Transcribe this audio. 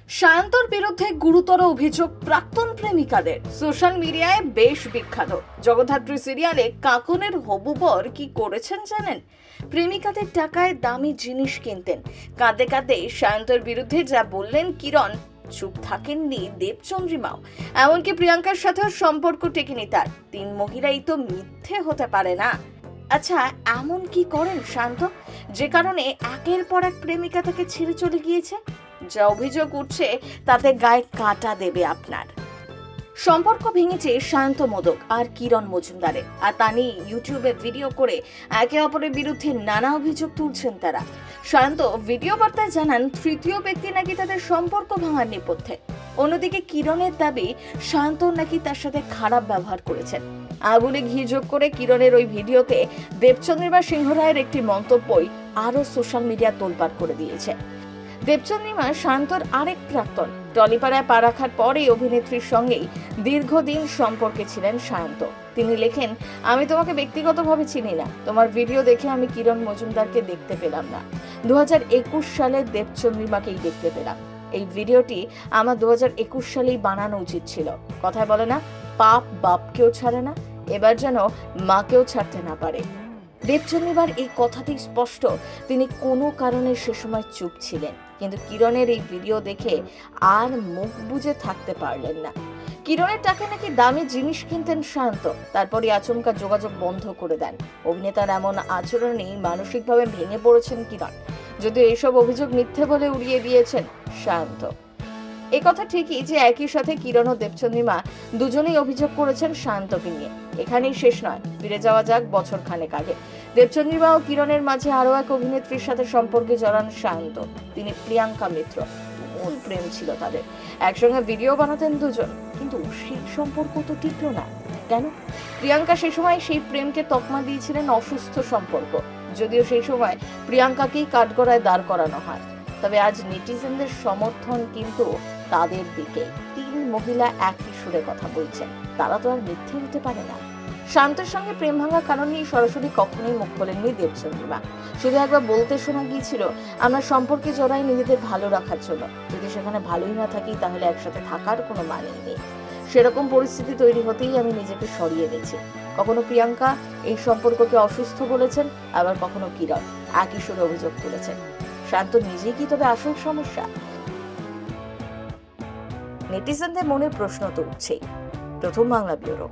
সায়ন্তর বিরুদ্ধে গুরুতর অভিযোগ প্রাক্তন প্রেমিকাদের। সোশ্যাল মিডিয়ায় বেশ বিখ্যাত। জগদ্ধাত্রী সিরিয়ালে কাকনের হবু বর কি করেছেন জানেন? প্রেমিকাদের টাকায় দামি জিনিস কিনতেন। কাঁদে কাঁদে সায়ন্তর বিরুদ্ধে যা বললেন কিরণ, চুপ থাকেননি দেবচন্দ্রিমাও। এমনকি প্রিয়াঙ্কার সাথেও সম্পর্ক টেকেনি তার। তিন মহিলাই তো মিথ্যে হতে পারে না। আচ্ছা, এমন কি করেন শান্ত যে কারণে একের পর এক প্রেমিকা তাকে ছেড়ে চলে গিয়েছে? যা অভিযোগ উঠছে তাতে গায়ে কাঁটা দেবে আপনার। সম্পর্ক ভেঙেছে শান্ত মোদক আর কিরণ মজুমদারের, আর তা নিয়ে ইউটিউবে ভিডিও করে একে অপরের বিরুদ্ধে নানা অভিযোগ তুলছেন তারা। শান্ত ভিডিও বার্তায় জানান তৃতীয় ব্যক্তি নাকি তাদের সম্পর্ক ভাঙার নেপথ্যে। অন্যদিকে কিরণের দাবি শান্ত নাকি তার সাথে খারাপ ব্যবহার করেছেন। আগুনে ঘি যোগ করে কিরণের ওই ভিডিওতে দেবচন্দ্রিমা সিংহ রায়ের একটি মন্তব্যই আরো সোশ্যাল মিডিয়া তোলপাড় করে দিয়েছে। দেবচন্দ্রিমা শান্তর আরেক প্রাক্তন। টলিপাড়ায় পা রাখার পরেই অভিনেত্রীর সঙ্গেই দীর্ঘদিন সম্পর্কে ছিলেন শান্ত। তিনি লেখেন, আমি তোমাকে ব্যক্তিগতভাবে চিনি না, তোমার ভিডিও দেখে আমি কিরণ মজুমদারকে দেখতে পেলাম না, 2021 সালে দেবচন্দ্রিমাকেই দেখতে পেলাম। এই ভিডিওটি আমার 2021 সালেই বানানো উচিত ছিল। কথায় বলে না, পাপ বাপকেও ছাড়ে না, এবার যেন মাকেও ছাড়তে না পারে। দেবচন্দ্রিমার এই কথাতেই স্পষ্ট তিনি কোনো কারণে সে সময় চুপ ছিলেন, কিন্তু কিরণের এই ভিডিও দেখে আর মুখ বুজে থাকতে পারলেন না। কিরণের টাকা নাকি দামি জিনিস কিনতেন শান্ত, তারপরে আচমকা যোগাযোগ বন্ধ করে দেন। অভিনেতার এমন আচরণেই মানসিকভাবে ভেঙে পড়েছেন কিরণ, যদিও এইসব অভিযোগ মিথ্যে বলে উড়িয়ে দিয়েছেন শান্ত। এই কথা ঠিকই যে একই সাথে কিরণ ও দেবচন্দ্রিমা দুজনেই অভিযোগ করেছেন শান্তকে নিয়ে। এখানেই শেষ নয়, ফিরে যাওয়া যাক বছর খানেক আগে। দেবচন্দ্রিমা ও কিরণের মাঝে আরো এক অভিনেত্রীর সাথে সম্পর্কে জড়ান শান্ত। তিনি প্রিয়াঙ্কা মিত্র। মূল প্রেম ছিল তাদের, একসঙ্গে ভিডিও বানাতেন দুজন, কিন্তু সেই সম্পর্ক তো টিকলো না। কেন? প্রিয়াঙ্কা সেই সময় সেই প্রেমকে তকমা দিয়েছিলেন অসুস্থ সম্পর্ক, যদিও সেই সময় প্রিয়াঙ্কাকেই কাঠগড়ায় দাঁড় করানো হয়। তবে আজ নেটিজেনদের সমর্থন কিন্তু তাদের দিকে। তিন মহিলা একই সুরে কথা বলছেন, তারা তো আর মিথ্যে হতে পারে না। শান্তের সঙ্গে প্রেম ভাঙার কারণ নিয়ে সরাসরি কখনোই মুখ খোলেননি দেবচন্দ্রিমা। শুধু একবার বলতে শোনা গিয়েছিল, আমরা সম্পর্কে জড়াই নিজেদের ভালো রাখার জন্য, যদি সেখানে ভালোই না থাকি তাহলে একসাথে থাকার কোনো মানে নেই। সেরকম পরিস্থিতি তৈরি হতেই আমি নিজেকে সরিয়ে দিয়েছি। কখনো প্রিয়াঙ্কা এই সম্পর্ককে অসুস্থ বলেছেন, আবার কখনো কিরণ একই সুরে অভিযোগ তুলেছেন। শান্ত নিজেই কি তবে আসল সমস্যা? নেটিজেনদের মনে প্রশ্ন তো উঠছেই। প্রথম বাংলা ব্যুরো।